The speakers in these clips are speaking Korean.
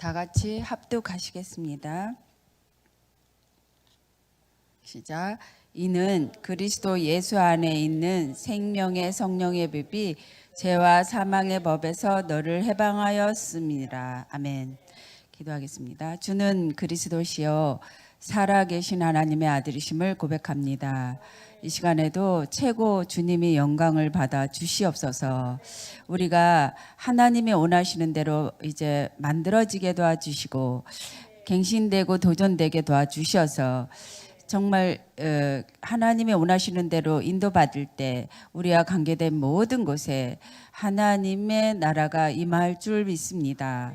다 같이 합독하시겠습니다. 시작. 이는 그리스도 예수 안에 있는 생명의 성령의 법이 죄와 사망의 법에서 너를 해방하였습니다. 아멘. 기도하겠습니다. 주는 그리스도시요 살아계신 하나님의 아들이심을 고백합니다. 이 시간에도 최고 주님이 영광을 받아 주시옵소서. 우리가 하나님이 원하시는 대로 이제 만들어지게 도와주시고 갱신되고 도전되게 도와주셔서 정말 하나님이 원하시는 대로 인도받을 때 우리와 관계된 모든 곳에 하나님의 나라가 임할 줄 믿습니다.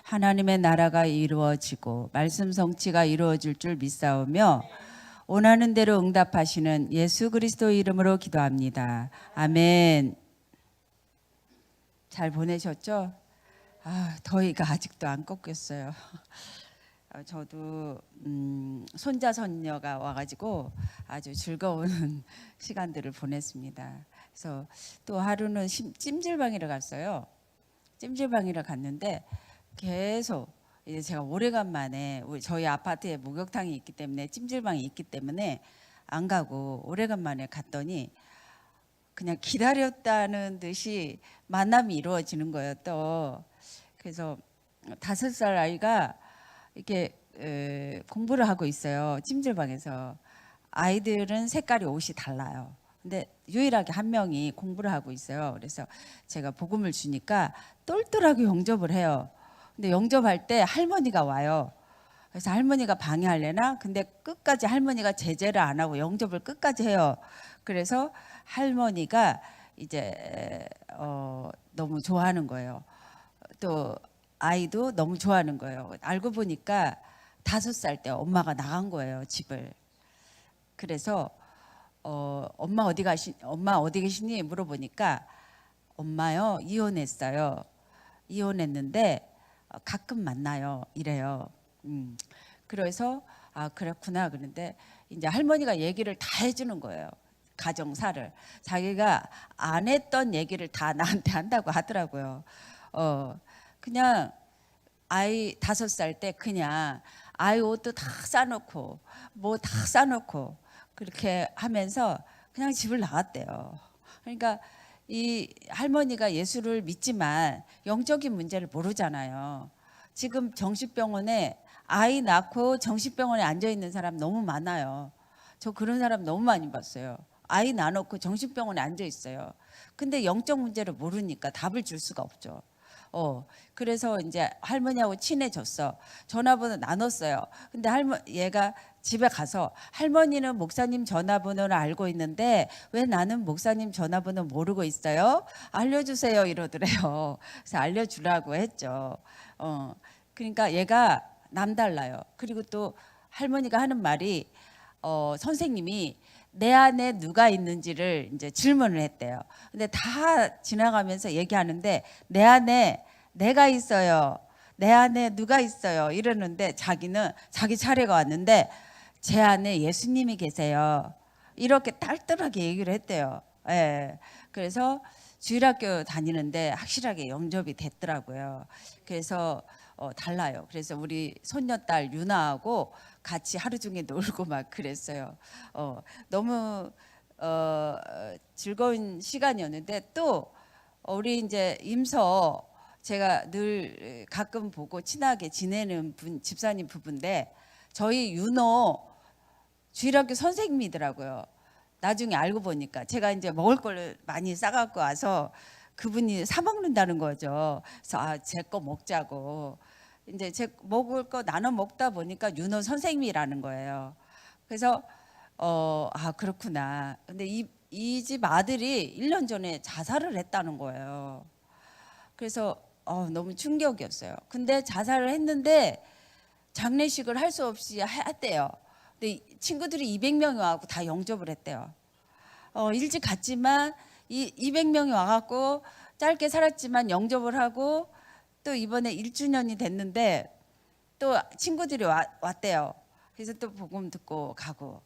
하나님의 나라가 이루어지고 말씀 성취가 이루어질 줄 믿사오며 원하는 대로 응답하시는 예수 그리스도 이름으로 기도합니다. 아멘. 잘 보내셨죠? 더위가 아직도 안 꺾였어요. 저도 손자 손녀가 와가지고 아주 즐거운 시간들을 보냈습니다. 그래서 또 하루는 찜질방이라 갔어요. 찜질방이라 갔는데 계속 이제 제가 오래간만에 저희 아파트에 목욕탕이 있기 때문에 찜질방이 있기 때문에 안 가고 오래간만에 갔더니 그냥 기다렸다는 듯이 만남이 이루어지는 거예요. 또 그래서 5살 아이가 이렇게 공부를 하고 있어요. 찜질방에서. 아이들은 색깔이 옷이 달라요. 근데 유일하게 한 명이 공부를 하고 있어요. 그래서 제가 복음을 주니까 똘똘하게 영접을 해요. 근데 영접할 때 할머니가 와요. 그래서 할머니가 방해하려나? 근데 끝까지 할머니가 제재를 안 하고 영접을 끝까지 해요. 그래서 할머니가 이제 너무 좋아하는 거예요. 또 아이도 너무 좋아하는 거예요. 알고 보니까 5살 때 엄마가 나간 거예요, 집을. 그래서 엄마 어디 계시니 물어보니까 엄마요 이혼했어요. 이혼했는데 가끔 만나요. 이래요. 그래서 그렇구나. 그런데 이제 할머니가 얘기를 다 해주는 거예요. 가정사를. 자기가 안 했던 얘기를 다 나한테 한다고 하더라고요. 그냥 아이 5살 때 그냥 아이 옷도 다 싸놓고 뭐 다 싸놓고 그렇게 하면서 그냥 집을 나갔대요. 그러니까 이 할머니가 예수를 믿지만 영적인 문제를 모르잖아요. 지금 정신병원에 아이 낳고 정신병원에 앉아 있는 사람 너무 많아요. 저 그런 사람 너무 많이 봤어요. 아이 낳아놓고 정신병원에 앉아 있어요. 근데 영적 문제를 모르니까 답을 줄 수가 없죠. 그래서 이제 할머니하고 친해졌어. 전화번호 나눴어요. 근데 얘가 집에 가서 할머니는 목사님 전화번호를 알고 있는데 왜 나는 목사님 전화번호 모르고 있어요? 알려주세요 이러더래요. 그래서 알려주라고 했죠. 그러니까 얘가 남달라요. 그리고 또 할머니가 하는 말이 선생님이 내 안에 누가 있는지를 이제 질문을 했대요. 근데 다 지나가면서 얘기하는데 내 안에 내가 있어요. 내 안에 누가 있어요. 이러는데 자기는 자기 차례가 왔는데 제 안에 예수님이 계세요. 이렇게 딸딸하게 얘기를 했대요. 예. 그래서 주일학교 다니는데 확실하게 영접이 됐더라고요. 그래서 달라요. 그래서 우리 손녀딸 유나하고 같이 하루 종일 놀고 막 그랬어요. 너무 즐거운 시간이었는데 또 우리 이제 임서 제가 늘 가끔 보고 친하게 지내는 집사님 부부인데 저희 윤호 주일학교 선생님이더라고요. 나중에 알고 보니까 제가 이제 먹을 걸 많이 싸갖고 와서 그분이 사 먹는다는 거죠. 그래서 제 거 먹자고. 이제 제 먹을 거 나눠 먹다 보니까 윤호 선생님이라는 거예요. 그래서 그렇구나. 근데 이 집 아들이 1년 전에 자살을 했다는 거예요. 그래서 너무 충격이었어요. 근데 자살을 했는데 장례식을 할 수 없이 했대요. 근데 친구들이 200명이 와갖고 다 영접을 했대요. 일찍 갔지만 200명이 와갖고 짧게 살았지만 영접을 하고 또 이번에 1주년이 됐는데 또 친구들이 왔대요. 그래서 또 복음 듣고 가고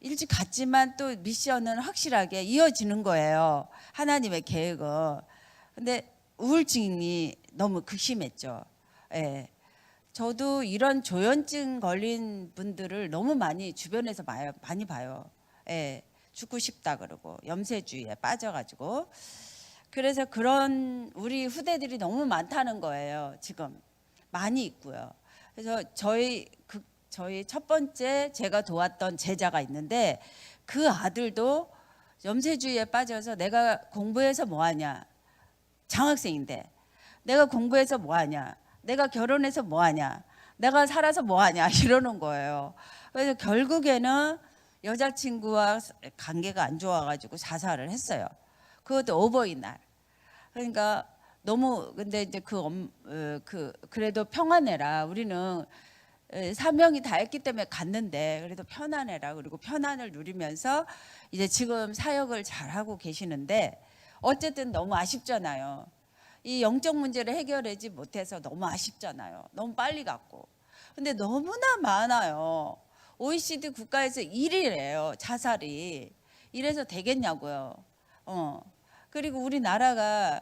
일찍 갔지만 또 미션은 확실하게 이어지는 거예요. 하나님의 계획은. 근데 우울증이 너무 극심했죠. 예. 저도 이런 조현증 걸린 분들을 너무 많이 주변에서 많이 봐요. 예, 죽고 싶다 그러고 염세주의에 빠져가지고. 그래서 그런 우리 후대들이 너무 많다는 거예요. 지금 많이 있고요. 그래서 저희 첫 번째 제가 도왔던 제자가 있는데 그 아들도 염세주의에 빠져서 내가 공부해서 뭐하냐, 장학생인데 내가 공부해서 뭐하냐, 내가 결혼해서 뭐하냐, 내가 살아서 뭐하냐 이러는 거예요. 그래서 결국에는 여자친구와 관계가 안 좋아가지고 자살을 했어요. 그것도 어버이날. 그러니까 너무 근데 이제 그래도 평안해라. 우리는 사명이 다 했기 때문에 갔는데 그래도 편안해라. 그리고 편안을 누리면서 이제 지금 사역을 잘 하고 계시는데 어쨌든 너무 아쉽잖아요. 이 영적 문제를 해결하지 못해서 너무 아쉽잖아요. 너무 빨리 갔고. 근데 너무나 많아요. OECD 국가에서 1위래요. 자살이. 이래서 되겠냐고요. 그리고 우리나라가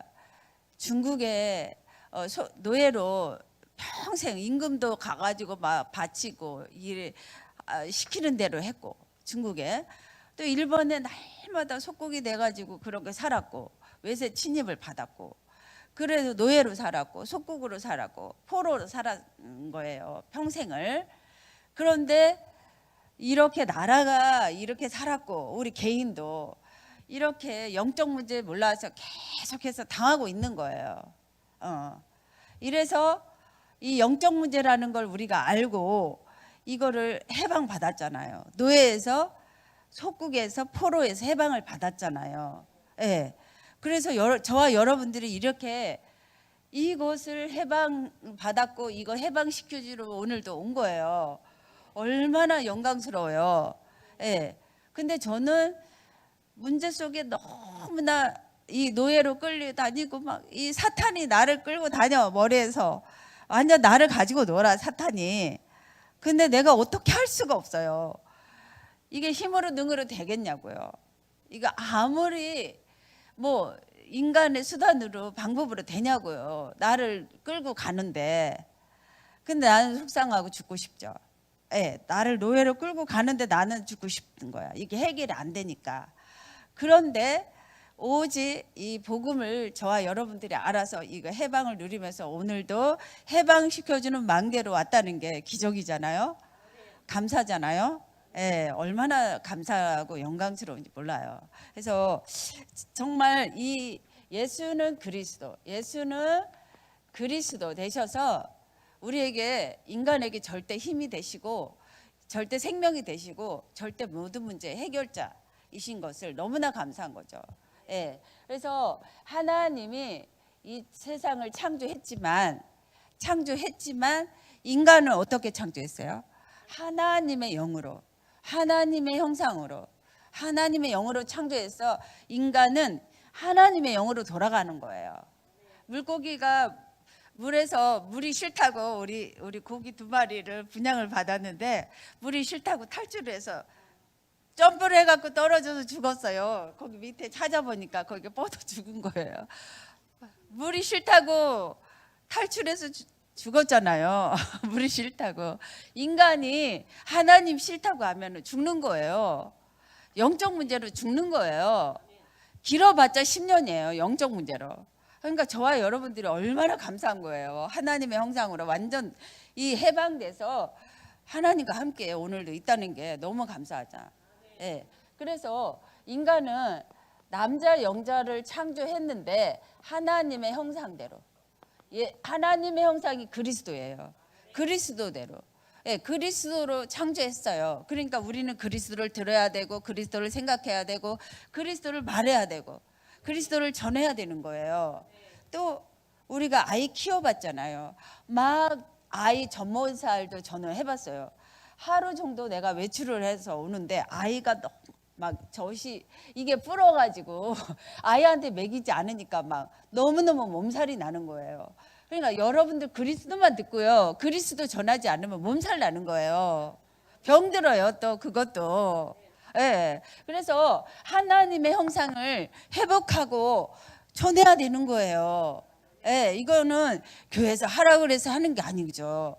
중국에 노예로 평생 임금도 가가지고 막 바치고 일 시키는 대로 했고, 중국에 또 일본에 날마다 속국이 돼가지고 그렇게 살았고, 외세 침입을 받았고, 그래도 노예로 살았고 속국으로 살았고 포로로 살았는 거예요, 평생을. 그런데 이렇게 나라가 이렇게 살았고 우리 개인도 이렇게 영적 문제 몰라서 계속해서 당하고 있는 거예요. 이래서 이 영적 문제라는 걸 우리가 알고 이거를 해방 받았잖아요. 노예에서 속국에서 포로에서 해방을 받았잖아요. 예. 그래서 저와 여러분들이 이렇게 이것을 해방 받았고 이거 해방시켜주러 오늘도 온 거예요. 얼마나 영광스러워요. 예. 근데 저는 문제 속에 너무나 이 노예로 끌려다니고 막 이 사탄이 나를 끌고 다녀, 머리에서 완전 나를 가지고 놀아, 사탄이. 근데 내가 어떻게 할 수가 없어요. 이게 힘으로 능으로 되겠냐고요. 이거 아무리 뭐 인간의 수단으로 방법으로 되냐고요. 나를 끌고 가는데. 근데 나는 속상하고 죽고 싶죠. 예, 나를 노예로 끌고 가는데 나는 죽고 싶은 거야. 이게 해결이 안 되니까. 그런데 오직 이 복음을 저와 여러분들이 알아서 이거 해방을 누리면서 오늘도 해방시켜주는 만개로 왔다는 게 기적이잖아요. 감사잖아요. 예, 얼마나 감사하고 영광스러운지 몰라요. 그래서 정말 이 예수는 그리스도 되셔서 우리에게, 인간에게 절대 힘이 되시고 절대 생명이 되시고 절대 모든 문제 해결자이신 것을 너무나 감사한 거죠. 예, 그래서 하나님이 이 세상을 창조했지만 인간은 어떻게 창조했어요? 하나님의 영으로, 하나님의 형상으로, 하나님의 영으로 창조해서 인간은 하나님의 영으로 돌아가는 거예요. 물고기가 물에서 물이 싫다고 우리 고기 2마리를 분양을 받았는데 물이 싫다고 탈출을 해서 점프를 해갖고 떨어져서 죽었어요. 거기 밑에 찾아보니까 거기 뻗어 죽은 거예요. 물이 싫다고 탈출해서 죽었잖아요. 물이 싫다고. 인간이 하나님 싫다고 하면 죽는 거예요. 영적 문제로 죽는 거예요. 길어봤자 10년이에요. 영적 문제로. 그러니까 저와 여러분들이 얼마나 감사한 거예요. 하나님의 형상으로 완전 이 해방돼서 하나님과 함께 오늘도 있다는 게 너무 감사하자. 예. 그래서 인간은 남자 영자를 창조했는데 하나님의 형상대로. 예, 하나님의 형상이 그리스도예요. 그리스도대로. 예, 그리스도로 창조했어요. 그러니까 우리는 그리스도를 들어야 되고 그리스도를 생각해야 되고 그리스도를 말해야 되고 그리스도를 전해야 되는 거예요. 또 우리가 아이 키워봤잖아요. 막 아이 전모살도 저는 해봤어요. 하루 정도 내가 외출을 해서 오는데 아이가 너무 막 젖이 이게 불어가지고 아이한테 먹이지 않으니까 막 너무너무 몸살이 나는 거예요. 그러니까 여러분들 그리스도만 듣고요, 그리스도 전하지 않으면 몸살 나는 거예요. 병들어요. 또 그것도. 예. 그래서 하나님의 형상을 회복하고 전해야 되는 거예요. 예. 이거는 교회에서 하라고 그래서 하는 게 아니죠.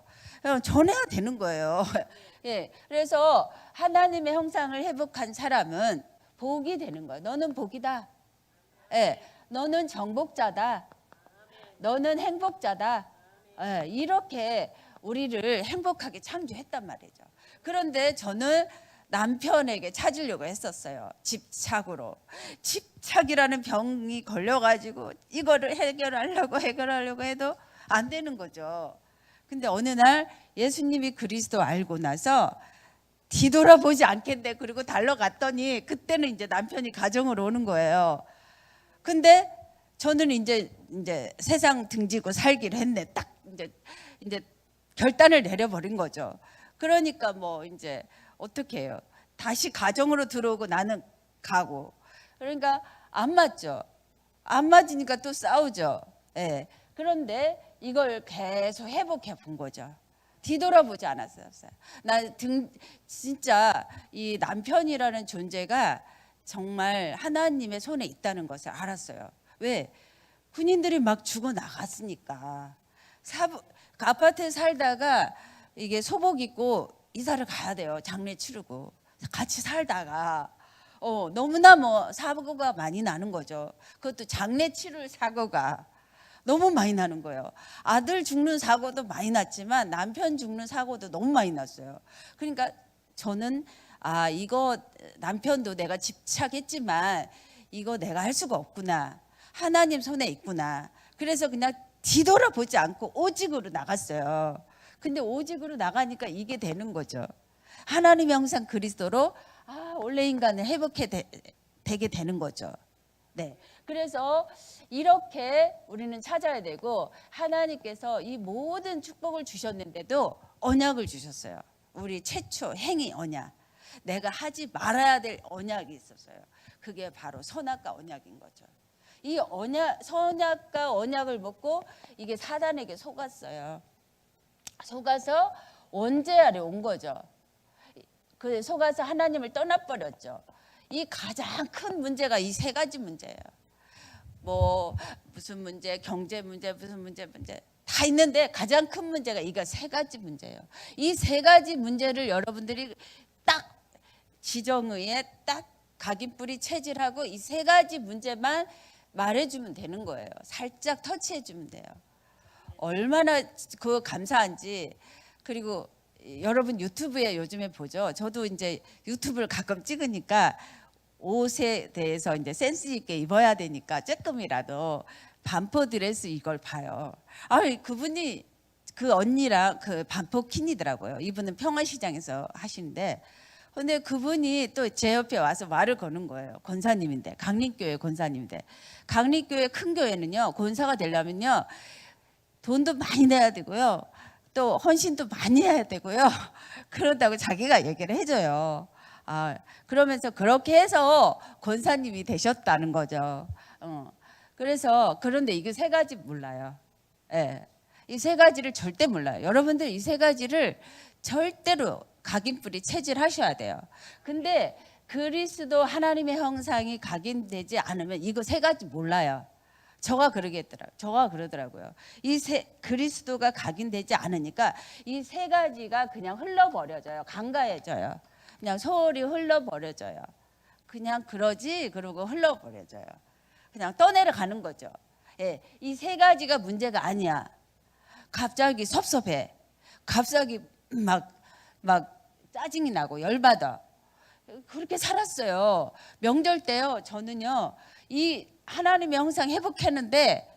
전해야 되는 거예요. 예, 그래서 하나님의 형상을 회복한 사람은 복이 되는 거예요. 너는 복이다. 예, 너는 정복자다. 너는 행복자다. 예, 이렇게 우리를 행복하게 창조했단 말이죠. 그런데 저는 남편에게 찾으려고 했었어요. 집착으로. 집착이라는 병이 걸려가지고 이거를 해결하려고 해도 안 되는 거죠. 근데 어느 날 예수님이 그리스도 알고 나서 뒤돌아보지 않겠네. 그리고 달려갔더니 그때는 이제 남편이 가정으로 오는 거예요. 근데 저는 이제 세상 등지고 살기로 했네. 딱 이제 결단을 내려버린 거죠. 그러니까 뭐 이제 어떻게 해요? 다시 가정으로 들어오고 나는 가고. 그러니까 안 맞죠. 안 맞으니까 또 싸우죠. 예. 그런데 이걸 계속 회복해 본 거죠. 뒤돌아보지 않았어요. 진짜 이 남편이라는 존재가 정말 하나님의 손에 있다는 것을 알았어요. 왜? 군인들이 막 죽어 나갔으니까. 아파트에 살다가 이게 소복 입고 이사를 가야 돼요. 장례 치르고 같이 살다가 너무나 뭐 사고가 많이 나는 거죠. 그것도 장례 치를 사고가 너무 많이 나는 거예요. 아들 죽는 사고도 많이 났지만 남편 죽는 사고도 너무 많이 났어요. 그러니까 저는 이거 남편도 내가 집착했지만 이거 내가 할 수가 없구나. 하나님 손에 있구나. 그래서 그냥 뒤돌아보지 않고 오직으로 나갔어요. 근데 오직으로 나가니까 이게 되는 거죠. 하나님의 형상 그리스도로 원래 인간을 회복해 되게 되는 거죠. 네. 그래서 이렇게 우리는 찾아야 되고 하나님께서 이 모든 축복을 주셨는데도 언약을 주셨어요. 우리 최초 행위 언약. 내가 하지 말아야 될 언약이 있었어요. 그게 바로 선악과 언약인 거죠. 이 선악과 언약을 먹고 이게 사단에게 속았어요. 속아서 원죄 아래 온 거죠. 그 속아서 하나님을 떠나버렸죠. 이 가장 큰 문제가 이 세 가지 문제예요. 뭐 무슨 문제, 경제 문제, 무슨 문제 다 있는데 가장 큰 문제가 이거 세 가지 문제예요. 이 세 가지 문제를 여러분들이 딱 지정의에 딱 각인뿌리 체질하고 이 세 가지 문제만 말해주면 되는 거예요. 살짝 터치해주면 돼요. 얼마나 그 감사한지. 그리고 여러분 유튜브에 요즘에 보죠. 저도 이제 유튜브를 가끔 찍으니까 옷에 대해서 이제 센스 있게 입어야 되니까 조금이라도 반포 드레스 이걸 봐요. 그분이 그 언니랑 그 반포 퀸이더라고요. 이분은 평화시장에서 하시는데, 근데 그분이 또 제 옆에 와서 말을 거는 거예요. 권사님인데, 강림교회 권사님인데, 강림교회 큰 교회는요, 권사가 되려면요 돈도 많이 내야 되고요, 또 헌신도 많이 해야 되고요. 그런다고 자기가 얘기를 해줘요. 그러면서 그렇게 해서 권사님이 되셨다는 거죠. 그래서 그런데 이게 세 가지 몰라요. 예. 이 세 가지를 절대 몰라요. 여러분들 이 세 가지를 절대로 각인뿌리 체질하셔야 돼요. 근데 그리스도 하나님의 형상이 각인되지 않으면 이거 세 가지 몰라요. 저가 그러더라고요. 이 그리스도가 각인되지 않으니까 이 세 가지가 그냥 흘러버려져요. 간가해져요. 그냥 소홀히 흘러버려져요. 그냥 그러지 그러고 흘러버려져요. 그냥 떠내려가는 거죠. 예, 이 세 가지가 문제가 아니야. 갑자기 섭섭해. 갑자기 막 짜증이 나고 열받아. 그렇게 살았어요. 명절 때요. 저는요. 이 하나님의 형상 회복했는데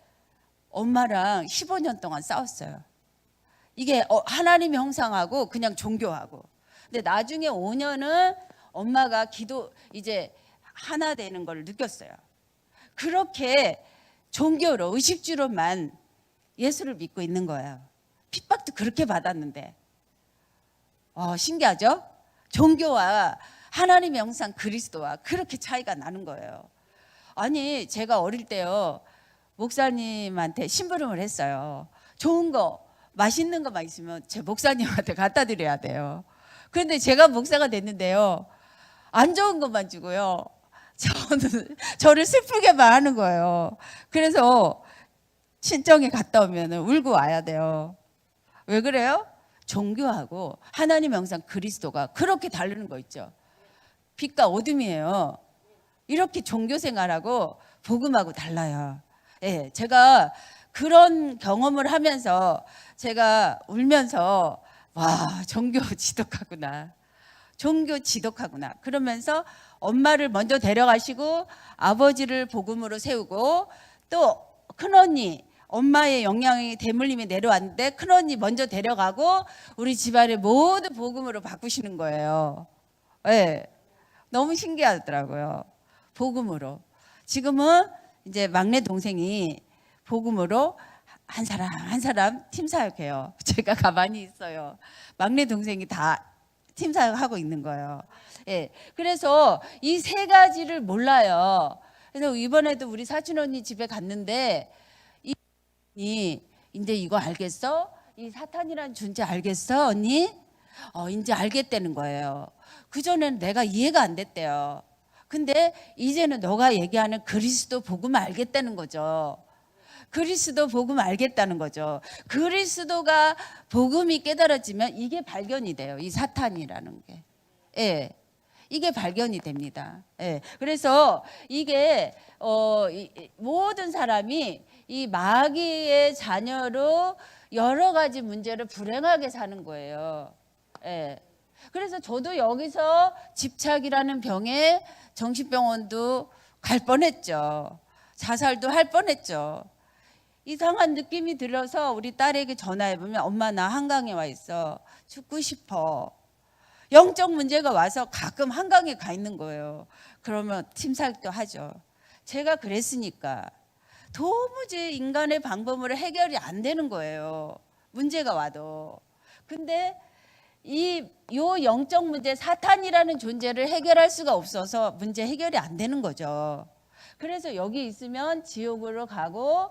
엄마랑 15년 동안 싸웠어요. 이게 하나님의 형상하고 그냥 종교하고. 근데 나중에 5년은 엄마가 이제 하나 되는 걸 느꼈어요. 그렇게 종교로 의식주로만 예수를 믿고 있는 거예요. 핍박도 그렇게 받았는데. 신기하죠? 종교와 하나님의 형상 그리스도와 그렇게 차이가 나는 거예요. 아니 제가 어릴 때요 목사님한테 심부름을 했어요. 좋은 거 맛있는 거만 있으면 제 목사님한테 갖다 드려야 돼요. 그런데 제가 목사가 됐는데요 안 좋은 것만 주고요 저를 슬프게만 하는 거예요. 그래서 친정에 갔다 오면 울고 와야 돼요. 왜 그래요? 종교하고 하나님 형상 그리스도가 그렇게 다르는 거 있죠. 빛과 어둠이에요. 이렇게 종교 생활하고 복음하고 달라요. 예, 제가 그런 경험을 하면서 제가 울면서 와, 종교 지독하구나. 종교 지독하구나. 그러면서 엄마를 먼저 데려가시고 아버지를 복음으로 세우고 또 큰언니 엄마의 영향이 대물림이 내려왔는데 큰언니 먼저 데려가고 우리 집안의 모든 복음으로 바꾸시는 거예요. 네, 너무 신기하더라고요. 복음으로. 지금은 이제 막내 동생이 복음으로 한 사람 한 사람 팀 사역해요. 제가 가만히 있어요. 막내 동생이 다 팀 사역하고 있는 거예요. 예, 그래서 이 세 가지를 몰라요. 그래서 이번에도 우리 사촌 언니 집에 갔는데 이 이제 이거 알겠어? 이 사탄이란 존재 알겠어, 언니? 이제 알겠다는 거예요. 그전에는 내가 이해가 안 됐대요. 근데 이제는 너가 얘기하는 그리스도 복음 알겠다는 거죠. 그리스도 복음 알겠다는 거죠. 그리스도가 복음이 깨달아지면 이게 발견이 돼요. 이 사탄이라는 게. 예. 이게 발견이 됩니다. 예. 그래서 이게 모든 사람이 이 마귀의 자녀로 여러 가지 문제를 불행하게 사는 거예요. 예. 그래서 저도 여기서 집착이라는 병에 정신병원도 갈 뻔했죠. 자살도 할 뻔했죠. 이상한 느낌이 들어서 우리 딸에게 전화해보면 엄마 나 한강에 와 있어. 죽고 싶어. 영적 문제가 와서 가끔 한강에 가 있는 거예요. 그러면 팀살도 하죠. 제가 그랬으니까 도무지 인간의 방법으로 해결이 안 되는 거예요. 문제가 와도. 근데 요 영적 문제 사탄이라는 존재를 해결할 수가 없어서 문제 해결이 안 되는 거죠. 그래서 여기 있으면 지옥으로 가고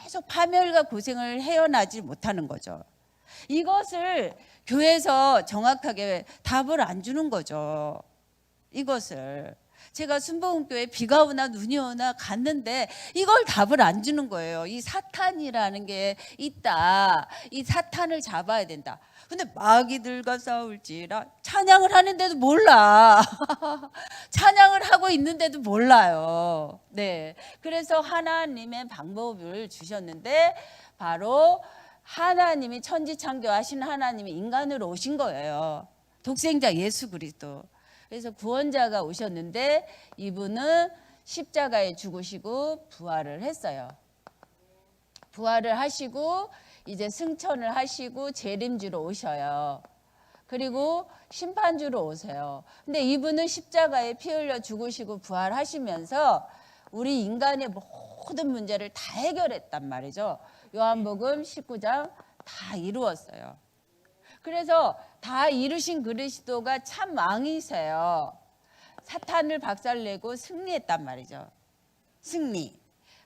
계속 파멸과 고생을 헤어나지 못하는 거죠. 이것을 교회에서 정확하게 답을 안 주는 거죠. 이것을 제가 순복음교회 비가 오나 눈이 오나 갔는데 이걸 답을 안 주는 거예요. 이 사탄이라는 게 있다. 이 사탄을 잡아야 된다. 근데 마귀들과 싸울지라 찬양을 하는데도 몰라. 찬양을 하고 있는데도 몰라요. 네. 그래서 하나님의 방법을 주셨는데 바로 하나님이 천지창조하신 하나님이 인간으로 오신 거예요. 독생자 예수 그리스도. 그래서 구원자가 오셨는데 이분은 십자가에 죽으시고 부활을 했어요. 부활을 하시고 이제 승천을 하시고 재림주로 오셔요. 그리고 심판주로 오세요. 근데 이분은 십자가에 피 흘려 죽으시고 부활하시면서 우리 인간의 모든 문제를 다 해결했단 말이죠. 요한복음 19장 다 이루었어요. 그래서 다 이루신 그리스도가 참 왕이세요. 사탄을 박살내고 승리했단 말이죠. 승리.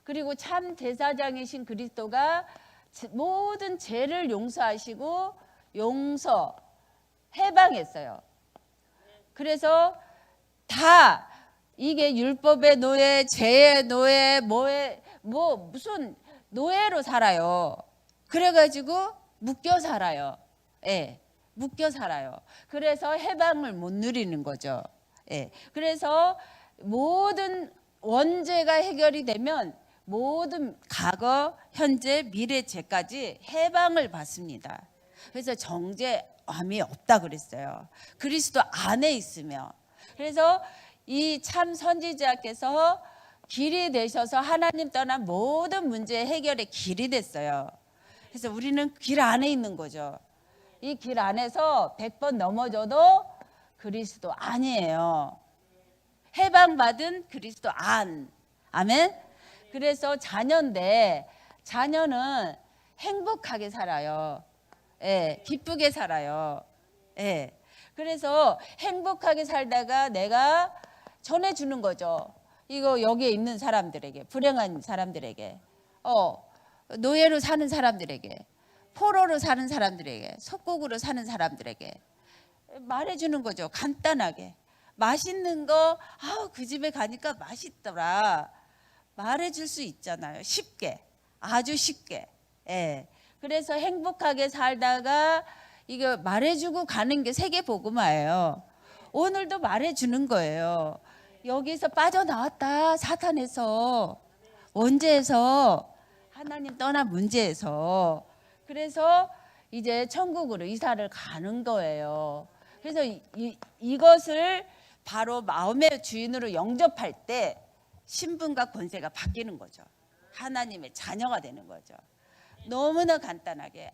그리고 참 제사장이신 그리스도가 모든 죄를 용서하시고 해방했어요. 그래서 다 이게 율법의 노예, 죄의 노예, 무슨 노예로 살아요. 그래가지고 묶여 살아요. 예, 묶여 살아요. 그래서 해방을 못 누리는 거죠. 예, 그래서 모든 원죄가 해결이 되면 모든 과거, 현재, 미래 죄까지 해방을 받습니다. 그래서 정죄함이 없다 그랬어요. 그리스도 안에 있으며. 그래서 이 참 선지자께서 길이 되셔서 하나님 떠난 모든 문제 해결의 길이 됐어요. 그래서 우리는 길 안에 있는 거죠. 이 길 안에서 100번 넘어져도 그리스도 안이에요. 해방받은 그리스도 안. 아멘. 그래서 자녀인데 자녀는 행복하게 살아요. 예, 기쁘게 살아요. 예. 그래서 행복하게 살다가 내가 전해주는 거죠. 이거 여기에 있는 사람들에게, 불행한 사람들에게, 노예로 사는 사람들에게, 포로로 사는 사람들에게, 속국으로 사는 사람들에게 말해주는 거죠. 간단하게. 맛있는 거, 그 집에 가니까 맛있더라. 말해줄 수 있잖아요. 쉽게, 아주 쉽게. 예. 그래서 행복하게 살다가 이거 말해주고 가는 게 세계 복음화예요. 오늘도 말해주는 거예요. 여기서 빠져나왔다. 사탄에서, 원죄에서, 하나님 떠난 문제에서. 그래서 이제 천국으로 이사를 가는 거예요. 그래서 이것을 바로 마음의 주인으로 영접할 때 신분과 권세가 바뀌는 거죠. 하나님의 자녀가 되는 거죠. 너무나 간단하게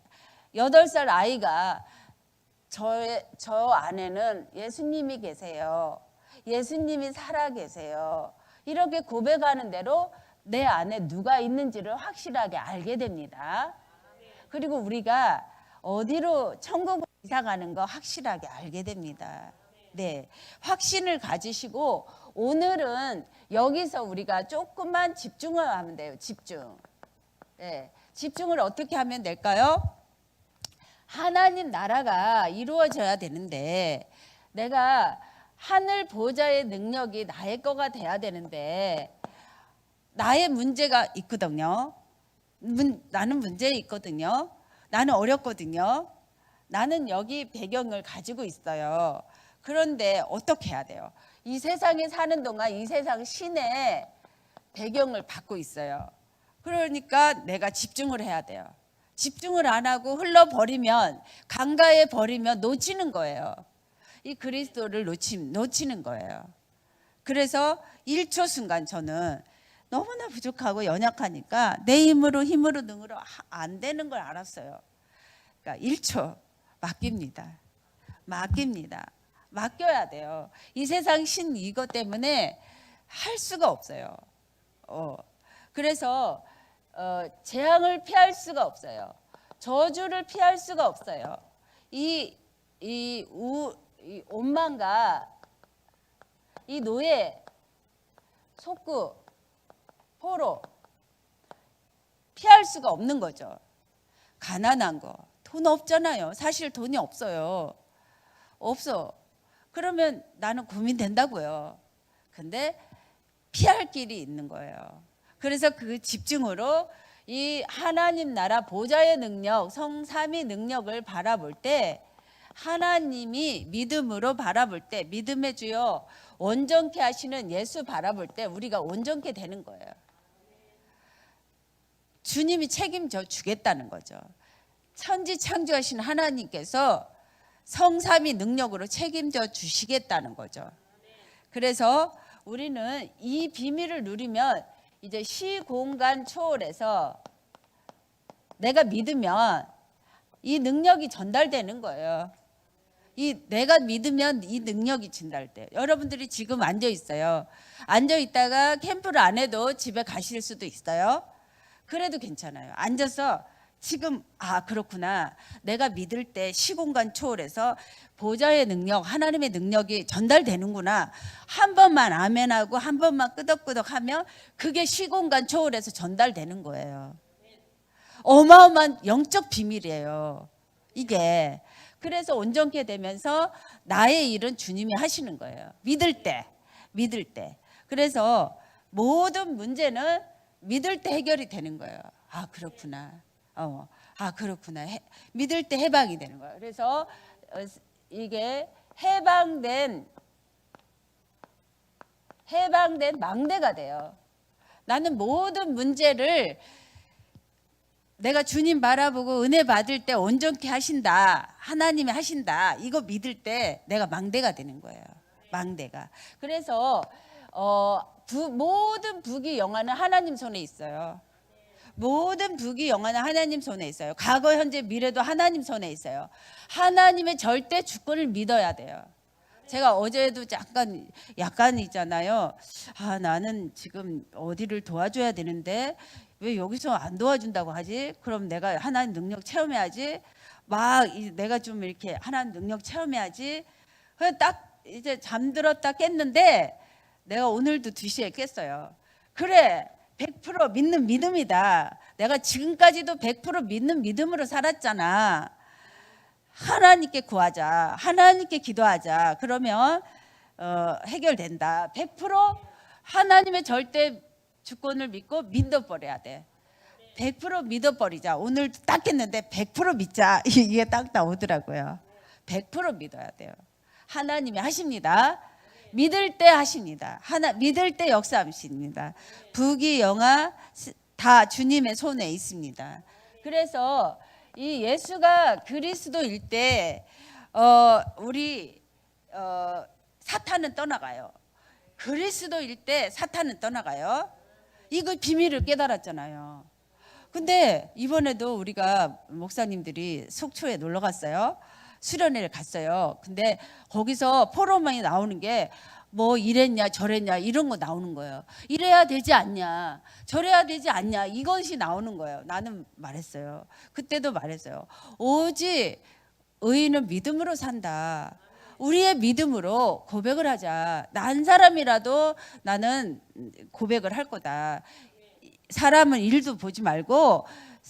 8살 아이가 저 안에는 예수님이 계세요. 예수님이 살아 계세요. 이렇게 고백하는 대로 내 안에 누가 있는지를 확실하게 알게 됩니다. 그리고 우리가 어디로 천국으로 이사 가는 거 확실하게 알게 됩니다. 네, 확신을 가지시고 오늘은 여기서 우리가 조금만 집중을 하면 돼요. 집중. 네, 집중을 어떻게 하면 될까요? 하나님 나라가 이루어져야 되는데 내가 하늘 보좌의 능력이 나의 거가 돼야 되는데 나의 문제가 있거든요. 나는 문제 있거든요. 나는 어렵거든요. 나는 여기 배경을 가지고 있어요. 그런데 어떻게 해야 돼요? 이 세상에 사는 동안 이 세상 신의 배경을 받고 있어요. 그러니까 내가 집중을 해야 돼요. 집중을 안 하고 흘러버리면, 강가에 버리면 놓치는 거예요. 이 그리스도를 놓치는 거예요. 그래서 1초 순간 저는 너무나 부족하고 연약하니까 내 힘으로 능으로 안 되는 걸 알았어요. 그러니까 1초 맡깁니다. 맡겨야 돼요. 이 세상 신 이것 때문에 할 수가 없어요. 그래서 재앙을 피할 수가 없어요. 저주를 피할 수가 없어요. 이 온망과 이 노예, 속구, 포로 피할 수가 없는 거죠. 가난한 거, 돈 없잖아요. 사실 돈이 없어요. 없어. 그러면 나는 고민된다고요. 근데 피할 길이 있는 거예요. 그래서 그 집중으로 이 하나님 나라 보좌의 능력, 성삼위 능력을 바라볼 때 하나님이 믿음으로 바라볼 때 믿음의 주여 온전케 하시는 예수 바라볼 때 우리가 온전케 되는 거예요. 주님이 책임져 주겠다는 거죠. 천지 창조하신 하나님께서 성삼위 능력으로 책임져 주시겠다는 거죠. 그래서 우리는 이 비밀을 누리면 이제 시공간 초월해서 내가 믿으면 이 능력이 전달되는 거예요. 내가 믿으면 이 능력이 전달돼요. 여러분들이 지금 앉아 있어요. 앉아 있다가 캠프를 안 해도 집에 가실 수도 있어요. 그래도 괜찮아요. 앉아서 지금 그렇구나. 내가 믿을 때 시공간 초월해서 보좌의 능력, 하나님의 능력이 전달되는구나. 한 번만 아멘하고 한 번만 끄덕끄덕하면 그게 시공간 초월해서 전달되는 거예요. 어마어마한 영적 비밀이에요. 이게. 그래서 온전케 되면서 나의 일은 주님이 하시는 거예요. 믿을 때. 그래서 모든 문제는 믿을 때 해결이 되는 거예요. 그렇구나. 그렇구나. 믿을 때 해방이 되는 거예요. 그래서 이게 해방된 망대가 돼요. 나는 모든 문제를 내가 주님 바라보고 은혜 받을 때 온전케 하신다. 하나님이 하신다. 이거 믿을 때 내가 망대가 되는 거예요. 망대가. 그래서 모든 부귀 영화는 하나님 손에 있어요. 모든 부귀 영화는 하나님 손에 있어요. 과거, 현재, 미래도 하나님 손에 있어요. 하나님의 절대 주권을 믿어야 돼요. 제가 어제도 약간 있잖아요. 나는 지금 어디를 도와줘야 되는데 왜 여기서 안 도와준다고 하지? 그럼 내가 하나님 능력 체험해야지. 내가 좀 이렇게 하나님 능력 체험해야지. 딱 이제 잠들었다 깼는데 내가 오늘도 2시에 깼어요. 그래, 100% 믿는 믿음이다. 내가 지금까지도 100% 믿는 믿음으로 살았잖아. 하나님께 구하자. 하나님께 기도하자. 그러면 해결된다. 100% 하나님의 절대 주권을 믿고 믿어버려야 돼. 100% 믿어버리자. 오늘 딱 했는데 100% 믿자. 이게 딱 나오더라고요. 100% 믿어야 돼요. 하나님이 하십니다. 믿을 때 하십니다. 믿을 때 역사하십니다. 부귀영화 다 주님의 손에 있습니다. 그래서 이 예수가 그리스도일 때 우리 사탄은 떠나가요. 그리스도일 때 사탄은 떠나가요. 이거 비밀을 깨달았잖아요. 근데 이번에도 우리가 목사님들이 속초에 놀러 갔어요. 수련회를 갔어요. 근데 거기서 포럼이 나오는 게 뭐 이랬냐 저랬냐 이런 거 나오는 거예요. 이래야 되지 않냐 저래야 되지 않냐 이것이 나오는 거예요. 나는 말했어요. 그때도 말했어요. 오직 의인은 믿음으로 산다. 우리의 믿음으로 고백을 하자. 난 사람이라도 나는 고백을 할 거다. 사람은 일도 보지 말고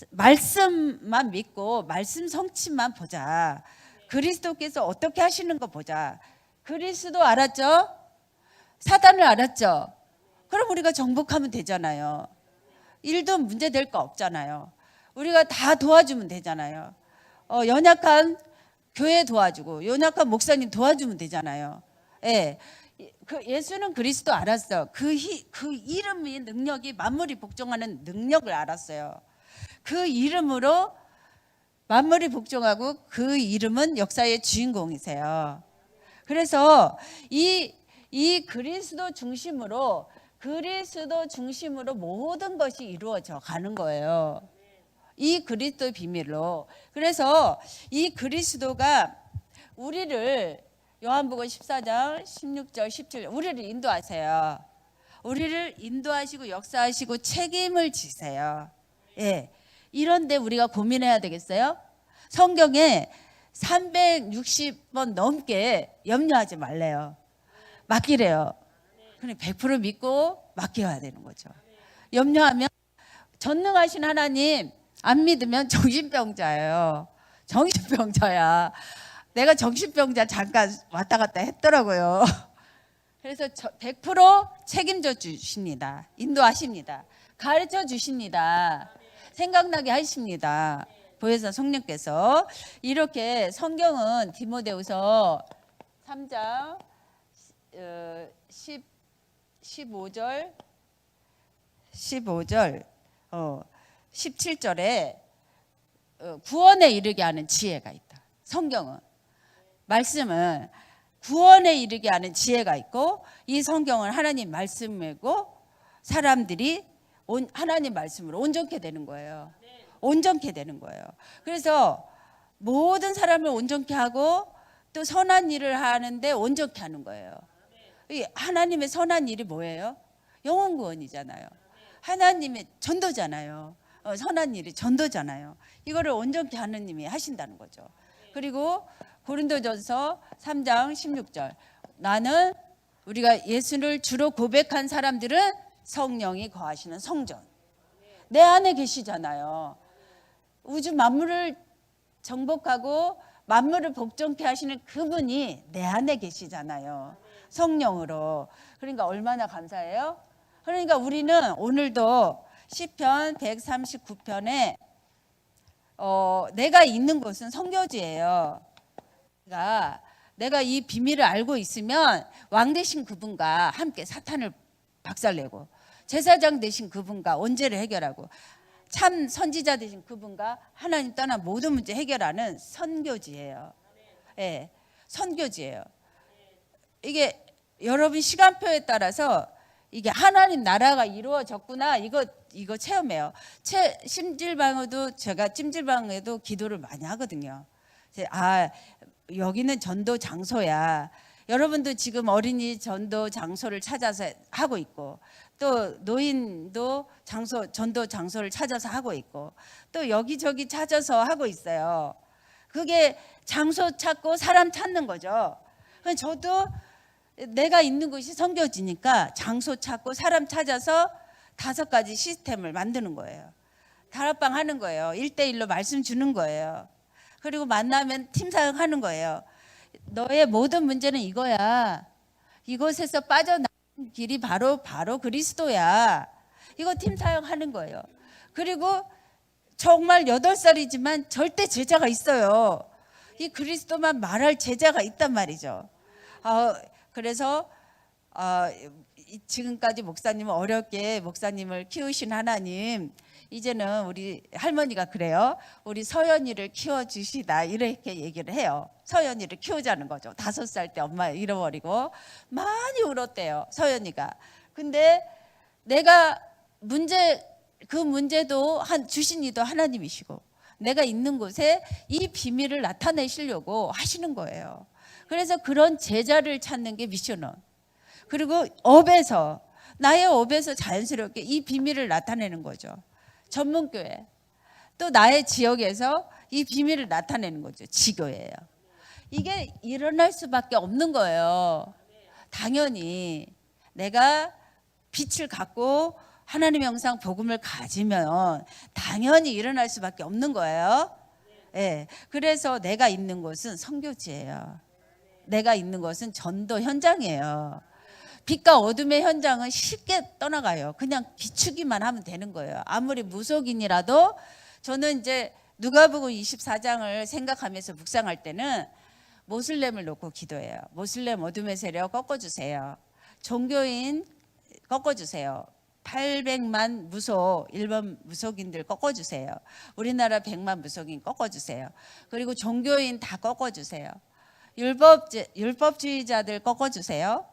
말씀만 믿고 말씀 성취만 보자. 그리스도께서 어떻게 하시는 거 보자. 그리스도 알았죠? 사단을 알았죠? 그럼 우리가 정복하면 되잖아요. 일도 문제될 거 없잖아요. 우리가 다 도와주면 되잖아요. 연약한 교회 도와주고 연약한 목사님 도와주면 되잖아요. 예. 예수는 그리스도 알았어. 그 이름의 능력이 만물이 복종하는 능력을 알았어요. 그 이름으로 만물이 복종하고 그 이름은 역사의 주인공이세요. 그래서 이 그리스도 중심으로 모든 것이 이루어져 가는 거예요. 이 그리스도의 비밀로. 그래서 이 그리스도가 우리를 요한복음 14장 16절 17절 우리를 인도하세요. 우리를 인도하시고 역사하시고 책임을 지세요. 예. 이런데 우리가 고민해야 되겠어요? 성경에 360번 넘게 염려하지 말래요. 맡기래요. 그냥 100% 믿고 맡겨야 되는 거죠. 염려하면 전능하신 하나님 안 믿으면 정신병자예요. 정신병자야. 내가 정신병자 잠깐 왔다 갔다 했더라고요. 그래서 100% 책임져 주십니다. 인도하십니다. 가르쳐 주십니다. 생각나게 하십니다. 보혜사 성령께서 이렇게 성경은 디모데후서 3장 15절 17절에 구원에 이르게 하는 지혜가 있다. 성경은 말씀은 구원에 이르게 하는 지혜가 있고 이 성경은 하나님 말씀이고 사람들이 하나님 말씀으로 온전케 되는 거예요. 온전케 되는 거예요. 그래서 모든 사람을 온전케 하고 또 선한 일을 하는데 온전케 하는 거예요. 하나님의 선한 일이 뭐예요? 영혼 구원이잖아요. 하나님의 전도잖아요. 선한 일이 전도잖아요. 이거를 온전케 하느님이 하신다는 거죠. 그리고 고린도전서 3장 16절 나는 우리가 예수를 주로 고백한 사람들은 성령이 거하시는 성전 내 안에 계시잖아요. 우주 만물을 정복하고 만물을 복종케 하시는 그분이 내 안에 계시잖아요. 성령으로. 그러니까 얼마나 감사해요? 그러니까 우리는 오늘도 시편 139편에 내가 있는 곳은 성교지예요. 그러니까 내가 이 비밀을 알고 있으면 왕 되신 그분과 함께 사탄을 박살내고 제사장 되신 그분과 원죄를 해결하고 참 선지자 되신 그분과 하나님 떠난 모든 문제 해결하는 선교지예요. 예, 선교지예요. 이게 여러분 시간표에 따라서 이게 하나님 나라가 이루어졌구나 이거 체험해요. 찜질방에도 제가 찜질방에도 기도를 많이 하거든요. 여기는 전도 장소야. 여러분도 지금 어린이 전도 장소를 찾아서 하고 있고 또 노인도 전도 장소를 찾아서 하고 있고 또 여기저기 찾아서 하고 있어요. 그게 장소 찾고 사람 찾는 거죠. 저도 내가 있는 곳이 선교지니까 장소 찾고 사람 찾아서 5가지 시스템을 만드는 거예요. 다락방 하는 거예요. 1대1로 말씀 주는 거예요. 그리고 만나면 팀 사역하는 거예요. 너의 모든 문제는 이거야. 이곳에서 빠져나가는 길이 바로 그리스도야. 이거 팀 사역하는 거예요. 그리고 정말 8살이지만 절대 제자가 있어요. 이 그리스도만 말할 제자가 있단 말이죠. 그래서 지금까지 목사님은 어렵게 목사님을 키우신 하나님, 이제는 우리 할머니가 그래요. 우리 서연이를 키워주시다 이렇게 얘기를 해요. 서연이를 키우자는 거죠. 5살 때 엄마 잃어버리고 많이 울었대요, 서연이가. 근데 내가 그 문제도 주신 이도 하나님이시고 내가 있는 곳에 이 비밀을 나타내시려고 하시는 거예요. 그래서 그런 제자를 찾는 게 미션원. 그리고 나의 업에서 자연스럽게 이 비밀을 나타내는 거죠. 전문교회. 또 나의 지역에서 이 비밀을 나타내는 거죠. 지교회예요. 이게 일어날 수밖에 없는 거예요. 당연히 내가 빛을 갖고 하나님의 형상 복음을 가지면 당연히 일어날 수밖에 없는 거예요. 예. 그래서 내가 있는 곳은 선교지예요. 내가 있는 곳은 전도 현장이에요. 빛과 어둠의 현장은 쉽게 떠나가요. 그냥 비추기만 하면 되는 거예요. 아무리 무속인이라도 저는 이제 누가복음 24장을 생각하면서 묵상할 때는 모슬렘을 놓고 기도해요. 모슬렘 어둠의 세력 꺾어주세요. 종교인 꺾어주세요. 800만 일본 무속인들 꺾어주세요. 우리나라 100만 무속인 꺾어주세요. 그리고 종교인 다 꺾어주세요. 율법주의자들 꺾어주세요.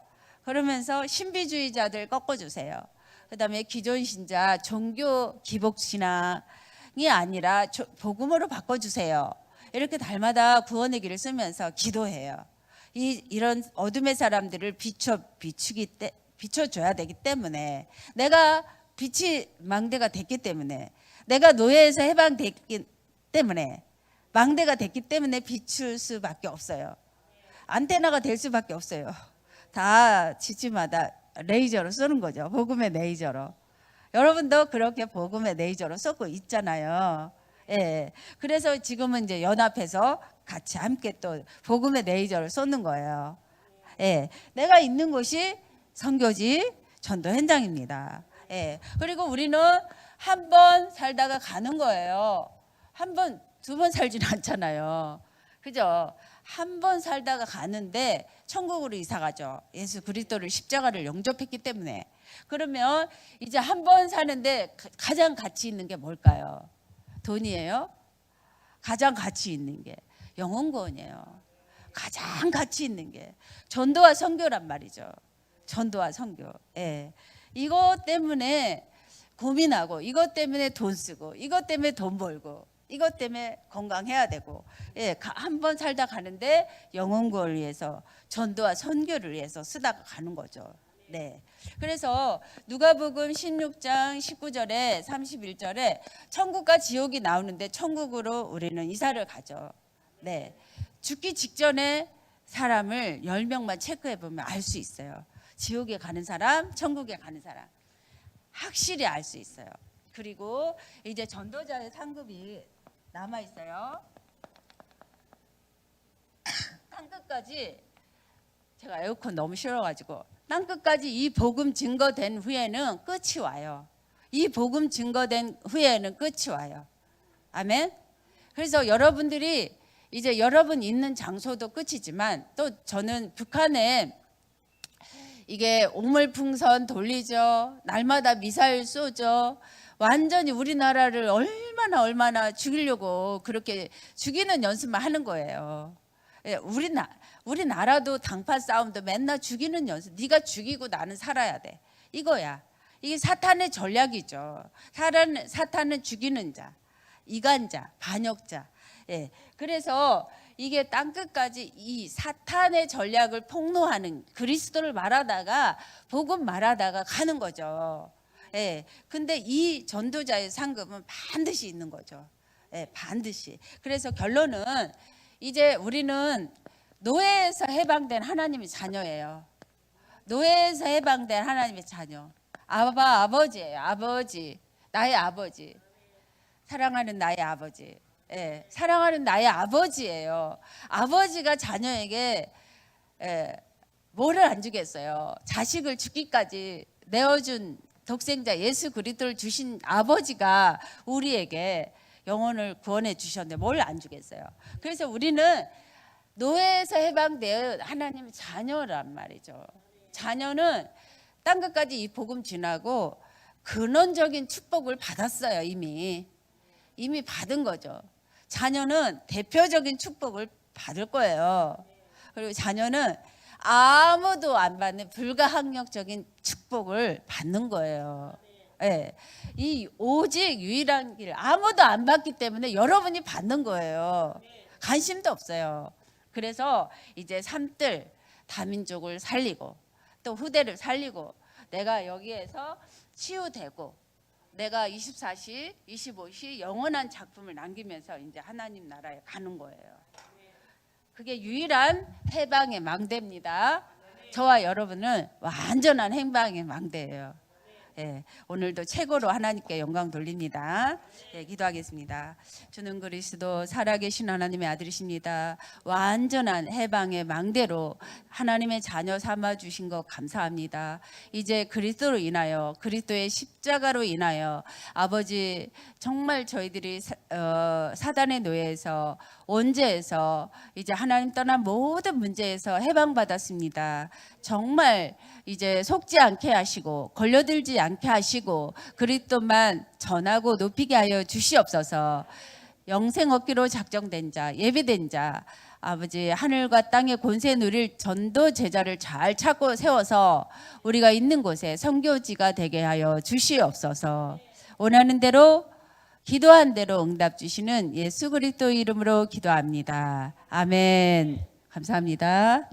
그러면서 신비주의자들 꺾어주세요. 그 다음에 기존 신자 종교 기복신앙이 아니라 복음으로 바꿔주세요. 이렇게 달마다 구원의 길을 쓰면서 기도해요. 이런 어둠의 사람들을 비춰줘야 되기 때문에, 내가 빛이 망대가 됐기 때문에, 내가 노예에서 해방됐기 때문에, 망대가 됐기 때문에 비출 수밖에 없어요. 안테나가 될 수밖에 없어요. 다 지치마다 레이저로 쏘는 거죠. 복음의 레이저로. 여러분도 그렇게 복음의 레이저로 쏘고 있잖아요. 예. 그래서 지금은 이제 연합해서 같이 함께 또 복음의 레이저를 쏘는 거예요. 예. 내가 있는 곳이 선교지 전도 현장입니다. 예. 그리고 우리는 한 번 살다가 가는 거예요. 한 번, 2번 살지는 않잖아요. 그죠? 한 번 살다가 가는데 천국으로 이사 가죠. 예수 그리스도를 십자가를 영접했기 때문에. 그러면 이제 한 번 사는데 가장 가치 있는 게 뭘까요? 돈이에요? 가장 가치 있는 게 영혼구원이에요. 가장 가치 있는 게 전도와 선교란 말이죠. 전도와 선교. 예. 이것 때문에 고민하고, 이것 때문에 돈 쓰고, 이것 때문에 돈 벌고, 이것 때문에 건강해야 되고, 예, 한 번 살다 가는데 영혼구원을 위해서, 전도와 선교를 위해서 쓰다가 가는 거죠. 네. 그래서 누가복음 16장 19절에 31절에 천국과 지옥이 나오는데 천국으로 우리는 이사를 가죠. 네. 죽기 직전에 사람을 10명만 체크해 보면 알 수 있어요. 지옥에 가는 사람, 천국에 가는 사람. 확실히 알 수 있어요. 그리고 이제 전도자의 상급이 남아 있어요. 땅끝까지, 제가 에어컨 너무 싫어가지고, 땅끝까지 이 복음 증거된 후에는 끝이 와요. 이 복음 증거된 후에는 끝이 와요. 아멘. 그래서 여러분들이 이제 여러분 있는 장소도 끝이지만, 또 저는 북한에 이게 옥물풍선 돌리죠. 날마다 미사일 쏘죠. 완전히 우리나라를 얼마나 죽이려고 그렇게 죽이는 연습만 하는 거예요. 우리나라도 당파 싸움도 맨날 죽이는 연습. 네가 죽이고 나는 살아야 돼. 이거야. 이게 사탄의 전략이죠. 사탄은 죽이는 자, 이간자, 반역자. 예. 그래서 이게 땅끝까지 이 사탄의 전략을 폭로하는, 그리스도를 말하다가 복음 말하다가 가는 거죠. 예. 근데 이 전도자의 상급은 반드시 있는 거죠. 예, 반드시. 그래서 결론은 이제 우리는 노예에서 해방된 하나님의 자녀예요. 노예에서 해방된 하나님의 자녀. 아버지예요. 아버지. 나의 아버지. 사랑하는 나의 아버지. 예, 사랑하는 나의 아버지예요. 아버지가 자녀에게 뭐를 안 주겠어요. 자식을 죽기까지 내어준 독생자 예수 그리스도를 주신 아버지가 우리에게 영혼을 구원해 주셨는데 뭘 안 주겠어요. 그래서 우리는 노예에서 해방되어 하나님의 자녀란 말이죠. 자녀는 땅 끝까지 이 복음 전하고 근원적인 축복을 받았어요. 이미 받은 거죠. 자녀는 대표적인 축복을 받을 거예요. 그리고 자녀는 아무도 안 받는 불가항력적인 축복을 받는 거예요. 예. 이 오직 유일한 길 아무도 안 받기 때문에 여러분이 받는 거예요. 관심도 없어요. 그래서 이제 삼들 다민족을 살리고 또 후대를 살리고 내가 여기에서 치유되고 내가 24시, 25시 영원한 작품을 남기면서 이제 하나님 나라에 가는 거예요. 그게 유일한 해방의 망대입니다. 저와 여러분은 완전한 해방의 망대예요. 예, 오늘도 최고로 하나님께 영광 돌립니다. 예, 기도하겠습니다. 주는 그리스도 살아계신 하나님의 아들이십니다. 완전한 해방의 망대로 하나님의 자녀 삼아 주신 것 감사합니다. 이제 그리스도로 인하여 그리스도의 십자가로 인하여 아버지 정말 저희들이 사단의 노예에서 원죄에서 이제 하나님 떠난 모든 문제에서 해방받았습니다. 정말 이제 속지 않게 하시고 걸려들지 않게 하시고 그리스도만 전하고 높이게 하여 주시옵소서. 영생 얻기로 작정된 자, 예비된 자, 아버지 하늘과 땅의 권세 누릴 전도 제자를 잘 찾고 세워서 우리가 있는 곳에 선교지가 되게 하여 주시옵소서. 원하는 대로 기도한 대로 응답 주시는 예수 그리스도 이름으로 기도합니다. 아멘. 감사합니다.